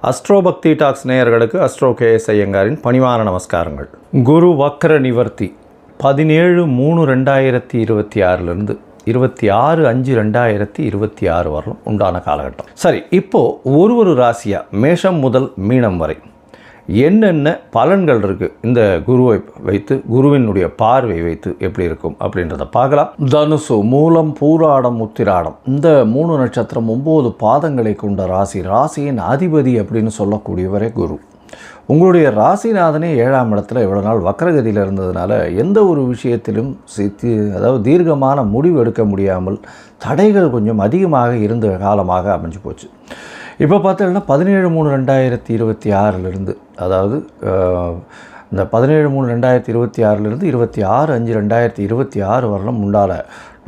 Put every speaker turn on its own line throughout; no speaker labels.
அஸ்ட்ரோபக்தி tax நேயர்களுக்கு astro KS ஐயங்காரின் பணிவான நமஸ்காரங்கள். குரு வக்ர நிவர்த்தி 17/3/2026 26/5/2026 வரலும் உண்டான காலகட்டம். சரி, இப்போது ஒரு ராசியாக மேஷம் முதல் மீனம் வரை என்னென்ன பலன்கள் இருக்குது, இந்த குருவை வைத்து, குருவினுடைய பார்வை வைத்து எப்படி இருக்கும் அப்படின்றத பார்க்கலாம். தனுசு, மூலம், பூராடம், உத்திராடம், இந்த 3 நட்சத்திரம் 9 பாதங்களை கொண்ட ராசி. ராசியின் அதிபதி அப்படின்னு சொல்லக்கூடியவரே குரு. உங்களுடைய ராசிநாதனே 7ஆம் இடத்துல இவ்வளோ நாள் வக்ரகதியில் இருந்ததுனால எந்த ஒரு விஷயத்திலும் அதாவது தீர்க்கமான முடிவு எடுக்க முடியாமல் தடைகள் கொஞ்சம் அதிகமாக இருந்த காலமாக அமைஞ்சு போச்சு. இப்போ பார்த்தீங்கன்னா 17/3/2026 அதாவது இந்த 17/3/2026 26/5/2026 வரலும் உண்டான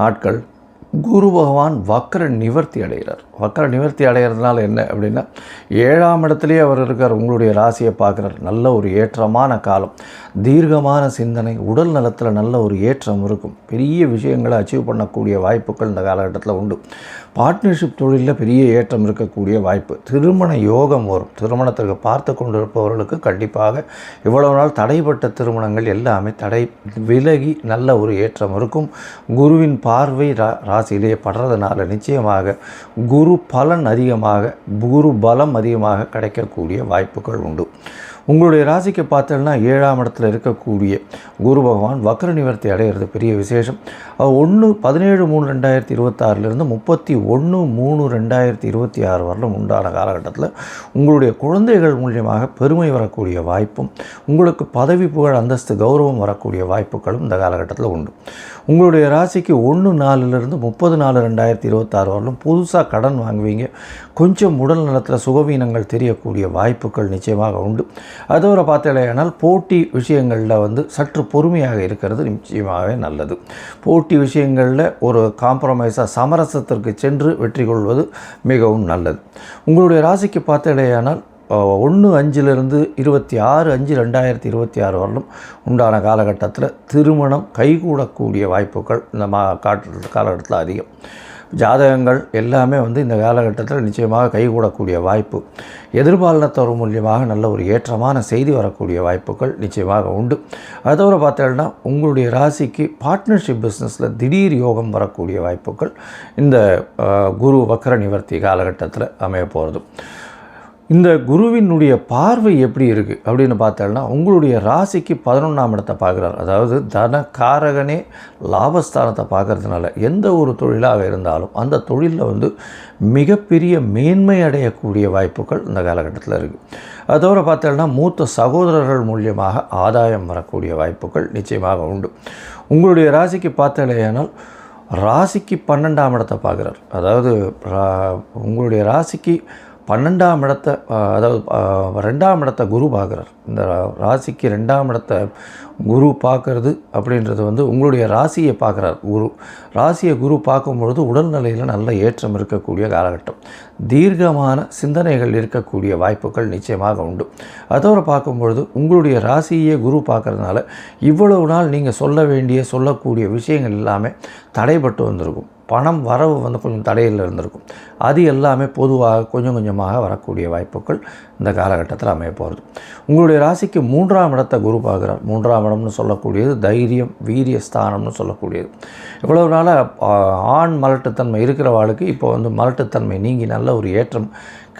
நாட்கள் குரு பகவான் வக்ர நிவர்த்தி அடைகிறார். வக்ர நிவர்த்தி அடைகிறதுனால என்ன அப்படின்னா, 7ஆம் இடத்துலேயே அவர் இருக்கார். உங்களுடைய ராசியை பார்க்குறார். நல்ல ஒரு ஏற்றமான காலம், தீர்க்கமான சிந்தனை, உடல் நலத்தில் நல்ல ஒரு ஏற்றம் இருக்கும். பெரிய விஷயங்களை அச்சீவ் பண்ணக்கூடிய வாய்ப்புகள் இந்த காலகட்டத்தில் உண்டு. பார்ட்னர்ஷிப் தொழிலில் பெரிய ஏற்றம் இருக்கக்கூடிய வாய்ப்பு. திருமண யோகம் வரும். திருமணத்திற்கு பார்த்து கொண்டு இருப்பவர்களுக்கு கண்டிப்பாக இவ்வளவு நாள் தடைப்பட்ட திருமணங்கள் எல்லாமே தடை விலகி நல்ல ஒரு ஏற்றம் இருக்கும். குருவின் பார்வை ராசியிலேயே படுறதுனால நிச்சயமாக குரு பலன் அதிகமாக, குரு பலம் அதிகமாக கிடைக்கக்கூடிய வாய்ப்புகள் உண்டு. உங்களுடைய ராசிக்கு பார்த்தோன்னா 7ஆம் இடத்துல இருக்கக்கூடிய குரு பகவான் வக்ர நிவர்த்தி அடைகிறது பெரிய விசேஷம். 17/3/2026 31/3/2026 வரலும் உண்டான காலகட்டத்தில் உங்களுடைய குழந்தைகள் மூலியமாக பெருமை வரக்கூடிய வாய்ப்பும், உங்களுக்கு பதவி புகழ் அந்தஸ்து கௌரவம் வரக்கூடிய வாய்ப்புகளும் இந்த காலகட்டத்தில் உண்டு. உங்களுடைய ராசிக்கு 1/4 30/4/2026 வரலும் புதுசாக கடன் வாங்குவீங்க. கொஞ்சம் உடல் நலத்தில் சுகவீனங்கள் தெரியக்கூடிய வாய்ப்புகள் நிச்சயமாக உண்டு. அதோட பார்த்தீங்கன்னா போட்டி விஷயங்களில் சற்று பொறுமையாக இருக்கிறது நிச்சயமாகவே நல்லது. போட்டி விஷயங்களில் ஒரு காம்ப்ரமைஸாக சமரசத்திற்கு சென்று வெற்றி கொள்வது மிகவும் நல்லது. உங்களுடைய ராசிக்கு பார்த்தீங்கன்னா 1/5/26/5/2026 வரலும் உண்டான காலகட்டத்தில் திருமணம் கைகூடக்கூடிய வாய்ப்புகள் இந்த காலகட்டத்தில் அதிகம். ஜாதகங்கள் எல்லாமே இந்த காலகட்டத்தில் நிச்சயமாக கைகூடக்கூடிய வாய்ப்பு. எதிர்பாலினத்தவர் மூலியமாக நல்ல ஒரு ஏற்றமான செய்தி வரக்கூடிய வாய்ப்புகள் நிச்சயமாக உண்டு. அதோடு பார்த்தீங்கன்னா உங்களுடைய ராசிக்கு பார்ட்னர்ஷிப் பிஸ்னஸில் திடீர் யோகம் வரக்கூடிய வாய்ப்புகள் இந்த குரு வக்ர நிவர்த்தி காலகட்டத்தில் அமைய போகிறது. இந்த குருவினுடைய பார்வை எப்படி இருக்குது அப்படின்னு பார்த்தோம்னா, உங்களுடைய ராசிக்கு 11ஆம் இடத்தை பார்க்குறார். அதாவது தனக்காரகனே லாபஸ்தானத்தை பார்க்கறதுனால எந்த ஒரு தொழிலாக இருந்தாலும் அந்த தொழிலில் மிகப்பெரிய மேன்மை அடையக்கூடிய வாய்ப்புகள் இந்த காலகட்டத்தில் இருக்குது. அதோடு பார்த்தோம்னா மூத்த சகோதரர்கள் மூலியமாக ஆதாயம் வரக்கூடிய வாய்ப்புகள் நிச்சயமாக உண்டு. உங்களுடைய ராசிக்கு பார்த்தேனால் ராசிக்கு 12ஆம் இடத்தை பார்க்குறார். அதாவது உங்களுடைய ராசிக்கு 12ஆம் இடத்தை, அதாவது 2ஆம் இடத்தை குரு பார்க்குறார். இந்த ராசிக்கு 2ஆம் இடத்தை குரு பார்க்குறது அப்படின்றது உங்களுடைய ராசியை பார்க்குறார். ராசியை குரு பார்க்கும்பொழுது உடல்நிலையில் நல்ல ஏற்றம் இருக்கக்கூடிய காலகட்டம், தீர்க்கமான சிந்தனைகள் இருக்கக்கூடிய வாய்ப்புகள் நிச்சயமாக உண்டு. அதோடு பார்க்கும்பொழுது உங்களுடைய ராசியை குரு பார்க்குறதுனால இவ்வளவு நாள் நீங்கள் சொல்லக்கூடிய விஷயங்கள் எல்லாமே தடைப்பட்டு வந்திருக்கும். பணம் வரவு கொஞ்சம் தடையில் இருந்திருக்கும். அது எல்லாமே பொதுவாக கொஞ்சம் கொஞ்சமாக வரக்கூடிய வாய்ப்புகள் இந்த காலகட்டத்தில் அமைய போகிறது. உங்களுடைய ராசிக்கு 3ஆம் இடத்தை குரு பார்க்குறார். 3ஆம் இடம்னு சொல்லக்கூடியது தைரியம், வீரிய ஸ்தானம்னு சொல்லக்கூடியது. இவ்வளவு நாளாக ஆண் மலட்டுத்தன்மை இருக்கிறவாளுக்கு இப்போ மலட்டுத்தன்மை நீங்கி நல்ல ஒரு ஏற்றம்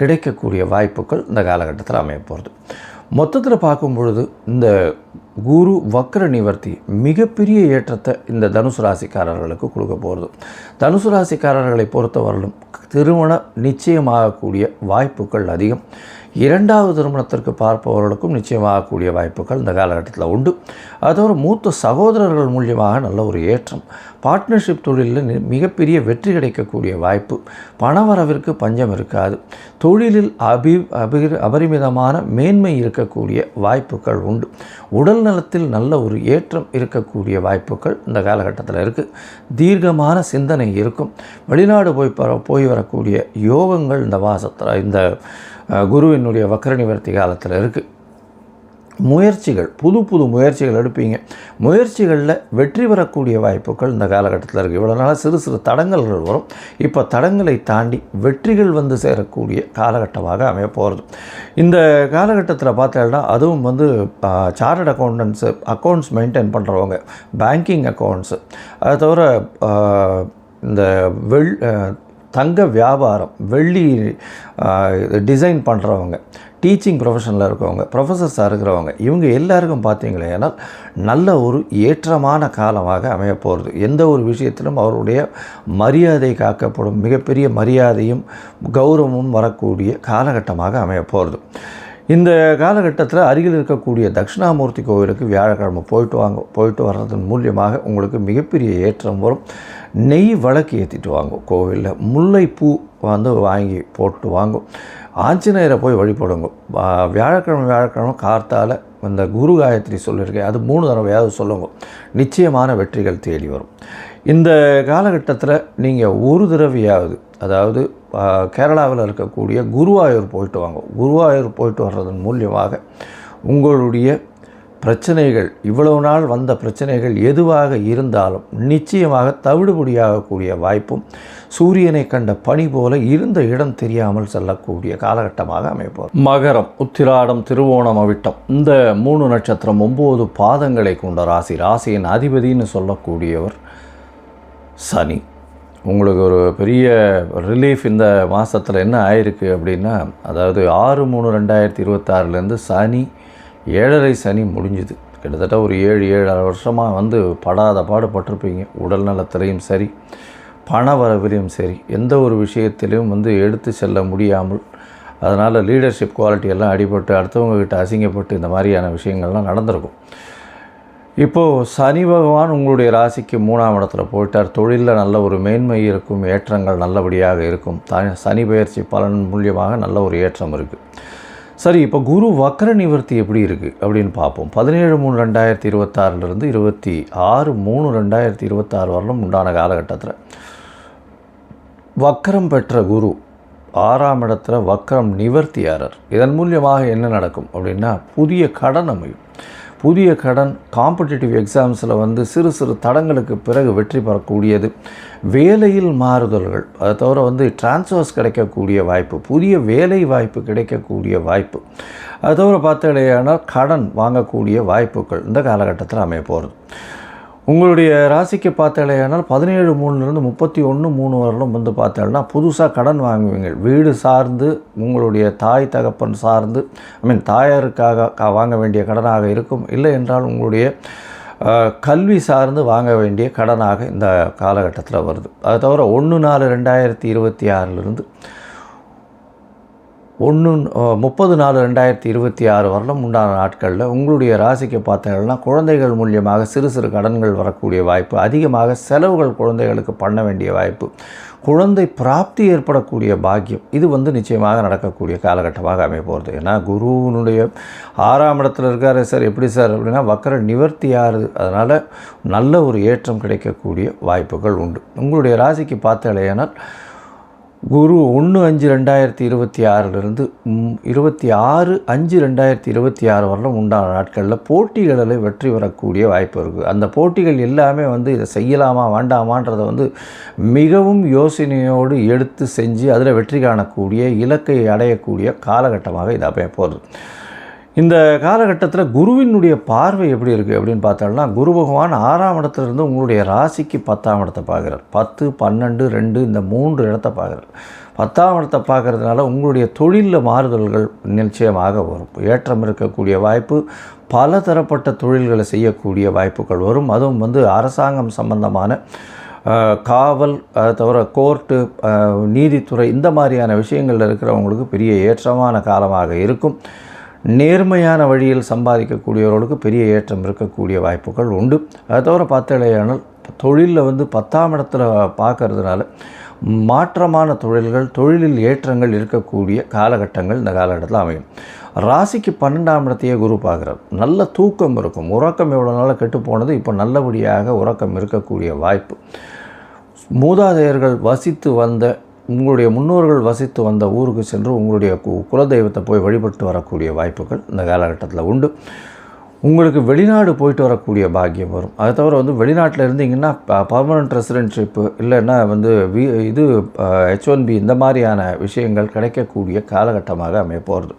கிடைக்கக்கூடிய வாய்ப்புகள் இந்த காலகட்டத்தில் அமைய போகிறது. மொத்தத்தில் பார்க்கும் பொழுது இந்த குரு வக்ர நிவர்த்தி மிகப்பெரிய ஏற்றத்தை இந்த தனுசு ராசிக்காரர்களுக்கு கொடுக்க போகிறது. தனுசு ராசிக்காரர்களை பொறுத்தவரையிலும் திருமணம் நிச்சயமாகக்கூடிய வாய்ப்புகள் அதிகம். 2வது திருமணத்திற்கு பார்ப்பவர்களுக்கும் நிச்சயமாகக்கூடிய வாய்ப்புகள் இந்த காலகட்டத்தில் உண்டு. அதோடு மூத்த சகோதரர்கள் மூலியமாக நல்ல ஒரு ஏற்றம், பார்ட்னர்ஷிப் தொழிலில் மிகப்பெரிய வெற்றி கிடைக்கக்கூடிய வாய்ப்பு, பணவரவிற்கு பஞ்சம் இருக்காது, தொழிலில் அபரிமிதமான மேன்மை இருக்கக்கூடிய வாய்ப்புகள் உண்டு. உடல் நலத்தில் நல்ல ஒரு ஏற்றம் இருக்கக்கூடிய வாய்ப்புகள் இந்த காலகட்டத்தில் இருக்குது. தீர்க்கமான சிந்தனை இருக்கும். வெளிநாடு போய் வரக்கூடிய யோகங்கள் இந்த மாதத்தில் இந்த குருவினுடைய வக்ர நிவர்த்தி காலத்தில் இருக்குது. முயற்சிகள், புது புது முயற்சிகள் எடுப்பீங்க. முயற்சிகளில் வெற்றி பெறக்கூடிய வாய்ப்புகள் இந்த காலகட்டத்தில் இருக்குது. இவ்வளோ நாளாக சிறு சிறு தடங்கல்கள் வரும். இப்போ தடங்களை தாண்டி வெற்றிகள் வந்து சேரக்கூடிய காலகட்டமாக அமைய போகிறது. இந்த காலகட்டத்தில் பார்த்தீங்கன்னா அதுவும் வந்து சார்ட்டர்ட் அக்கௌண்ட்ஸ் மெயின்டைன் பண்ணுறவங்க, பேங்கிங் அக்கௌண்ட்ஸு, அதை தவிர இந்த தங்க வியாபாரம், வெள்ளி டிசைன் பண்ணுறவங்க, டீச்சிங் ப்ரொஃபஷனில் இருக்கவங்க, ப்ரொஃபஸர்ஸாக இருக்கிறவங்க, இவங்க எல்லாருக்கும் பார்த்தீங்களே ஏன்னால் நல்ல ஒரு ஏற்றமான காலமாக அமைய போகிறது. எந்த ஒரு விஷயத்திலும் அவருடைய மரியாதை காக்கப்படும், மிகப்பெரிய மரியாதையும் கௌரவமும் வரக்கூடிய காலகட்டமாக அமைய போகிறது. இந்த காலகட்டத்தில் அருகில் இருக்கக்கூடிய தட்சிணாமூர்த்தி கோவிலுக்கு வியாழக்கிழமை போயிட்டு வர்றதன் மூலியமாக உங்களுக்கு மிகப்பெரிய ஏற்றம் வரும். நெய் விளக்கு ஏற்றிட்டு வாங்கும். கோவிலில் முல்லைப்பூ வந்து வாங்கி போட்டு வாங்கும். ஆஞ்சநேயரை போய் வழிபடுங்க. வியாழக்கிழமை கார்த்தால் இந்த குரு காயத்ரி சொல்லியிருக்கேன், அது 3 தடவையாவது சொல்லுங்க. நிச்சயமான வெற்றிகள் தேடி வரும். இந்த காலகட்டத்தில் நீங்கள் ஒரு தடவையாவது, அதாவது கேரளாவில் இருக்கக்கூடிய குருவாயூர் போயிட்டு வாங்க. குருவாயூர் போயிட்டு வர்றதன் மூலியமாக உங்களுடைய பிரச்சனைகள், இவ்வளவு நாள் வந்த பிரச்சனைகள் எதுவாக இருந்தாலும் நிச்சயமாக தவிடுபடியாகக்கூடிய வாய்ப்பும், சூரியனை கண்ட பனி போல இருந்த இடம் தெரியாமல் செல்லக்கூடிய காலகட்டமாக அமைப்போம். மகரம், உத்திராடம், திருவோணம், அவிட்டம், இந்த 3 நட்சத்திரம் 9 பாதங்களை கொண்ட ராசி. ராசியின் அதிபதினு சொல்லக்கூடியவர் சனி. உங்களுக்கு ஒரு பெரிய ரிலீஃப் இந்த மாதத்தில் என்ன ஆயிருக்கு அப்படின்னா, அதாவது 6/3/2026 சனி 7.5 சனி முடிஞ்சுது. கிட்டத்தட்ட ஒரு 7 வருஷமாக வந்து படாத பாடுபட்டிருப்பீங்க. உடல் நலத்திலையும் சரி, பண வரவிலையும் சரி, எந்த ஒரு விஷயத்திலையும் வந்து எடுத்து செல்ல முடியாமல், அதனால் லீடர்ஷிப் குவாலிட்டி எல்லாம் அடிபட்டு அடுத்தவங்கக்கிட்ட அசிங்கப்பட்டு இந்த மாதிரியான விஷயங்கள்லாம் நடந்திருக்கும். இப்போது சனி பகவான் உங்களுடைய ராசிக்கு 3ஆம் இடத்துல போயிட்டார். தொழிலில் நல்ல ஒரு மேன்மை இருக்கும், ஏற்றங்கள் நல்லபடியாக இருக்கும். சனி பெயர்ச்சி பலன் மூலியமாக நல்ல ஒரு ஏற்றம் இருக்குது. சரி, இப்போ குரு வக்ர நிவர்த்தி எப்படி இருக்குது அப்படின்னு பார்ப்போம். 17/3/2026 26/3/2026 வரலும் உண்டான காலகட்டத்தில் வக்ரம் பெற்ற குரு 6ஆம் இடத்துல வக்ரம் நிவர்த்தியாரர். இதன் மூலியமாக என்ன நடக்கும் அப்படின்னா, புதிய கடன் அமையும். புதிய கடன், காம்படிட்டிவ் எக்ஸாம்ஸில் வந்து சிறு சிறு தடங்களுக்கு பிறகு வெற்றி பெறக்கூடியது, வேலையில் மாறுதல்கள், அதை தவிர வந்து டிரான்ஸ்ஃபர்ஸ் கிடைக்கக்கூடிய வாய்ப்பு, புதிய வேலை வாய்ப்பு கிடைக்கக்கூடிய வாய்ப்பு, அதை தவிர பார்த்தீங்கன்னா கடன் வாங்கக்கூடிய வாய்ப்புகள் இந்த காலகட்டத்தில் அமைய போகிறது. உங்களுடைய ராசிக்கு பார்த்தாலேயானால் 17/3 31/3 வரலும் வந்து பார்த்தேன்னா புதுசாக கடன் வாங்குவீங்க. வீடு சார்ந்து, உங்களுடைய தாய் தகப்பன் சார்ந்து, தாயாருக்காக வாங்க வேண்டிய கடனாக இருக்கும். இல்லை என்றால் உங்களுடைய கல்வி சார்ந்து வாங்க வேண்டிய கடனாக இந்த காலகட்டத்தில் வருது. அது தவிர 1/4/2026 30/4/2026 வரலும் உண்டான நாட்களில் உங்களுடைய ராசிக்கு பார்த்தீங்கன்னா குழந்தைகள் மூலியமாக சிறு சிறு கடன்கள் வரக்கூடிய வாய்ப்பு, அதிகமாக செலவுகள் குழந்தைகளுக்கு பண்ண வேண்டிய வாய்ப்பு, குழந்தை பிராப்தி ஏற்படக்கூடிய பாக்கியம், இது வந்து நிச்சயமாக நடக்கக்கூடிய காலகட்டமாக அமைய போகிறது. ஏன்னா குருவினுடைய 6ஆம் இடத்துல இருக்கார் சார். எப்படி சார் அப்படின்னா வக்ர நிவர்த்தி ஆறுது. அதனால் நல்ல ஒரு ஏற்றம் கிடைக்கக்கூடிய வாய்ப்புகள் உண்டு. உங்களுடைய ராசிக்கு பார்த்தீங்கன்னா குரு 1/5/2026 26/5/2026 வரலும் உண்டான நாட்களில் போட்டிகளில் வெற்றி பெறக்கூடிய வாய்ப்பு இருக்குது. அந்த போட்டிகள் எல்லாமே வந்து இதை செய்யலாமா வேண்டாமான்றதை வந்து மிகவும் யோசனையோடு எடுத்து செஞ்சு அதில் வெற்றி காணக்கூடிய, இலக்கை அடையக்கூடிய காலகட்டமாக இது அமைய போகிறது. இந்த காலகட்டத்தில் குருவினுடைய பார்வை எப்படி இருக்குது அப்படின்னு பார்த்தோம்னா, குரு பகவான் 6ஆம் இடத்துலேருந்து உங்களுடைய ராசிக்கு 10ஆம் இடத்தை பார்க்குறார். 10, 12, 2 இந்த 3 இடத்தை பார்க்குறார். 10ஆம் இடத்தை பார்க்குறதுனால உங்களுடைய தொழிலில் மாறுதல்கள் நிச்சயமாக வரும். ஏற்றம் இருக்கக்கூடிய வாய்ப்பு, பல தரப்பட்ட தொழில்களை செய்யக்கூடிய வாய்ப்புகள் வரும். அதுவும் வந்து அரசாங்கம் சம்பந்தமான காவல், அதை தவிர கோர்ட்டு, நீதித்துறை, இந்த மாதிரியான விஷயங்களில் இருக்கிறவங்களுக்கு பெரிய ஏற்றமான காலமாக இருக்கும். நேர்மையான வழியில் சம்பாதிக்கக்கூடியவர்களுக்கு பெரிய ஏற்றம் இருக்கக்கூடிய வாய்ப்புகள் உண்டு. அதை தவிர பார்த்தலையானால் தொழிலில் வந்து 10ஆம் இடத்துல பார்க்கறதுனால மாற்றமான தொழில்கள், தொழிலில் ஏற்றங்கள் இருக்கக்கூடிய காலகட்டங்கள் இந்த காலகட்டத்தில் அமையும். ராசிக்கு 12ஆம் இடத்தையே குரு பார்க்குறார். நல்ல தூக்கம் இருக்கும். உறக்கம் எவ்வளோ நாளாக கெட்டு போனது, இப்போ நல்லபடியாக உறக்கம் இருக்கக்கூடிய வாய்ப்பு. மூதாதையர்கள் வசித்து வந்த உங்களுடைய முன்னோர்கள் வசித்து வந்த ஊருக்கு சென்று உங்களுடைய குலதெய்வத்தை போய் வழிபட்டு வரக்கூடிய வாய்ப்புகள் இந்த காலகட்டத்தில் உண்டு. உங்களுக்கு வெளிநாடு போயிட்டு வரக்கூடிய பாக்கியம் வரும். அதை தவிர வந்து வெளிநாட்டில் இருந்தீங்கன்னா பர்மனெண்ட் ரெசிடென்ஷிப்பு இல்லைன்னா வந்து இது H1B இந்த மாதிரியான விஷயங்கள் கிடைக்கக்கூடிய காலகட்டமாக அமைய போகிறது.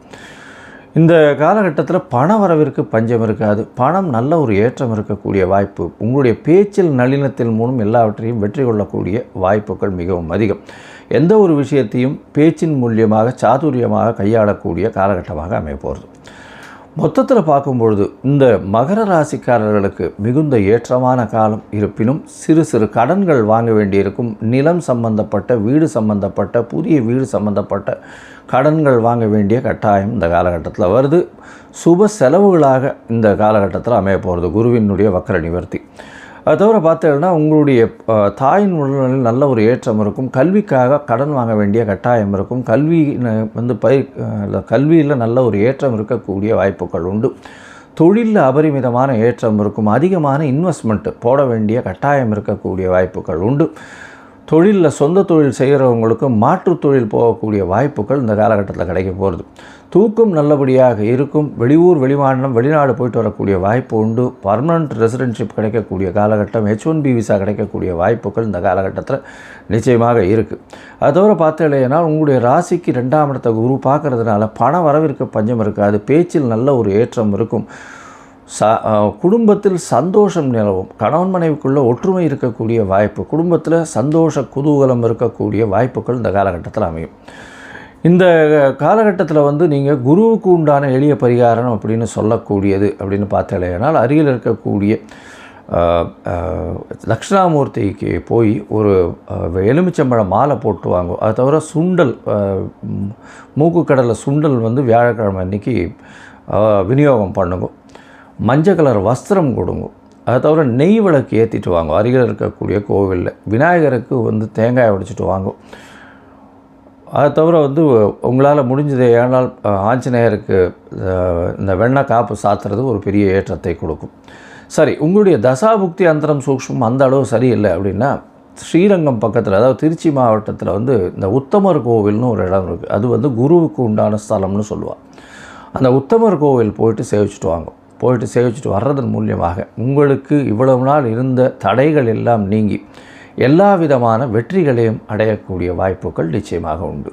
இந்த காலகட்டத்தில் பண வரவிற்கு பஞ்சம் இருக்காது. பணம் நல்ல ஒரு ஏற்றம் இருக்கக்கூடிய வாய்ப்பு. உங்களுடைய பேச்சில் நளினத்தின் மூலம் எல்லாவற்றையும் வெற்றி கொள்ளக்கூடிய வாய்ப்புகள் மிகவும் அதிகம். எந்த ஒரு விஷயத்தையும் பேச்சின் மூலியமாக சாதுரியமாக கையாளக்கூடிய காலகட்டமாக அமைய போகிறது. மொத்தத்தில் பார்க்கும்பொழுது இந்த மகர ராசிக்காரர்களுக்கு மிகுந்த ஏற்றமான காலம். இருப்பினும் சிறு சிறு கடன்கள் வாங்க வேண்டியிருக்கும். நிலம் சம்பந்தப்பட்ட, வீடு சம்பந்தப்பட்ட, புதிய வீடு சம்பந்தப்பட்ட கடன்கள் வாங்க வேண்டிய கட்டாயம் இந்த காலகட்டத்தில் வருது. சுப செலவுகளாக இந்த காலகட்டத்தில் அமைய போகிறது குருவினுடைய வக்கர நிவர்த்தி. அது தவிர பார்த்தீங்கன்னா உங்களுடைய தாயின் உடல்நிலையில் நல்ல ஒரு ஏற்றம் இருக்கும். கல்விக்காக கடன் வாங்க வேண்டிய கட்டாயம் இருக்கும். கல்வி வந்து கல்வியில் நல்ல ஒரு ஏற்றம் இருக்கக்கூடிய வாய்ப்புகள் உண்டு. தொழிலில் அபரிமிதமான ஏற்றம் இருக்கும். அதிகமான இன்வெஸ்ட்மெண்ட் போட வேண்டிய கட்டாயம் இருக்கக்கூடிய வாய்ப்புகள் உண்டு. தொழிலில் சொந்த தொழில் செய்கிறவங்களுக்கு மாற்றுத் தொழில் போகக்கூடிய வாய்ப்புகள் இந்த காலகட்டத்தில் கிடைக்க போகிறது. தூக்கம் நல்லபடியாக இருக்கும். வெளியூர், வெளிமாநிலம், வெளிநாடு போயிட்டு வரக்கூடிய வாய்ப்பு உண்டு. பர்மனெண்ட் ரெசிடென்ஷிப் கிடைக்கக்கூடிய காலகட்டம், H1B விசா கிடைக்கக்கூடிய வாய்ப்புகள் இந்த காலகட்டத்தில் நிச்சயமாக இருக்குது. அது தவிர பார்த்தீங்கன்னா உங்களுடைய ராசிக்கு 2ஆம் இடத்தை குரு பார்க்கறதுனால பண வரவிற்கு பஞ்சம் இருக்காது. பேச்சில் நல்ல ஒரு ஏற்றம் இருக்கும். குடும்பத்தில் சந்தோஷம் நிலவும். கணவன் மனைவிக்குள்ள ஒற்றுமை இருக்கக்கூடிய வாய்ப்பு, குடும்பத்தில் சந்தோஷ குதூகலம் இருக்கக்கூடிய வாய்ப்புகள் இந்த காலகட்டத்தில் அமையும். இந்த காலகட்டத்தில் வந்து நீங்கள் குருவுக்கு உண்டான எளிய பரிகாரம் அப்படின்னு சொல்லக்கூடியது அப்படின்னு பார்த்தீங்கன்னா அருகில் இருக்கக்கூடிய தட்சிணாமூர்த்திக்கு போய் ஒரு எலுமிச்சம்பழம் மாலை போட்டு வாங்கும். அது தவிர சுண்டல், மூக்கு கடலை சுண்டல் வந்து வியாழக்கிழமை அன்றைக்கி விநியோகம் பண்ணுங்க. மஞ்சள் கலர் வஸ்திரம் கொடுங்க. அதை தவிர நெய் விளக்கு ஏற்றிட்டு வாங்க. அருகில் இருக்கக்கூடிய கோவிலில் விநாயகருக்கு வந்து தேங்காய் உடைச்சிட்டு வாங்கும். அதை தவிர வந்து உங்களால் முடிஞ்சது ஏனால் ஆஞ்சநேயருக்கு இந்த வெண்ணெய் காப்பு சாத்துறது ஒரு பெரிய ஏற்றத்தை கொடுக்கும். சரி, உங்களுடைய தசாபுக்தி அந்தரம் சூக்ஷ்மம் அந்த அளவு சரியில்லை அப்படின்னா ஸ்ரீரங்கம் பக்கத்தில், அதாவது திருச்சி மாவட்டத்தில் வந்து இந்த உத்தமர் கோவில்னு ஒரு இடம் இருக்குது. அது வந்து குருவுக்கு உண்டான ஸ்தலம்னு சொல்லுவாள். அந்த உத்தமர் கோவில் போயிட்டு சேவிச்சுட்டு வாங்க. போயிட்டு சேவிச்சுட்டு வர்றதன் மூலியமாக உங்களுக்கு இவ்வளவு நாள் இருந்த தடைகள் எல்லாம் நீங்கி எல்லா விதமான வெற்றிகளையும் அடையக்கூடிய வாய்ப்புகள் நிச்சயமாக உண்டு.